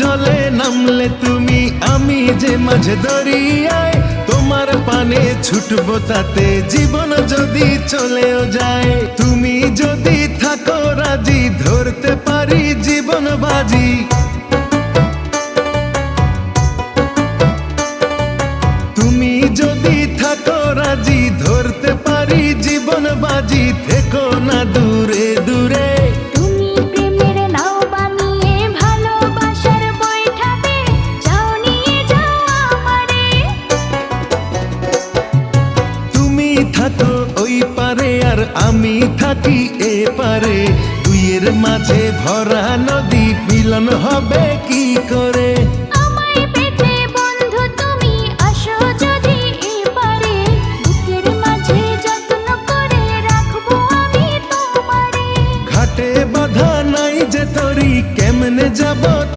জলে নামলে তুমি, আমি যে মাঝে দরিয়ায় তোমার পানে ছুটবো তাতে জীবন যদি চলেও যায়। তুমি যদি থাকো রাজি ধরতে পারি জীবন বাজি। তুমি যদি থাকো রাজি ধরতে পারি জীবন বাজি। থেকো না দূরে দূরে, তুমি প্রেমের নাও বানিয়ে ভালোবাসার বৈঠাতে যাও নিয়ে যাও আমারে। তুমি থাকো ওই পারে আর আমি থাকি এ পারে, দুইয়ের মাঝে ভরা নদী মিলন হবে কি করে। আমায় পেতে বন্ধু তুমি আসো যদি এপারে, বুকের মাঝে যত্ন করে রাখবো আমি তোমারে। ঘাটে বাঁধা নাই যে তরি, কেমনে যাব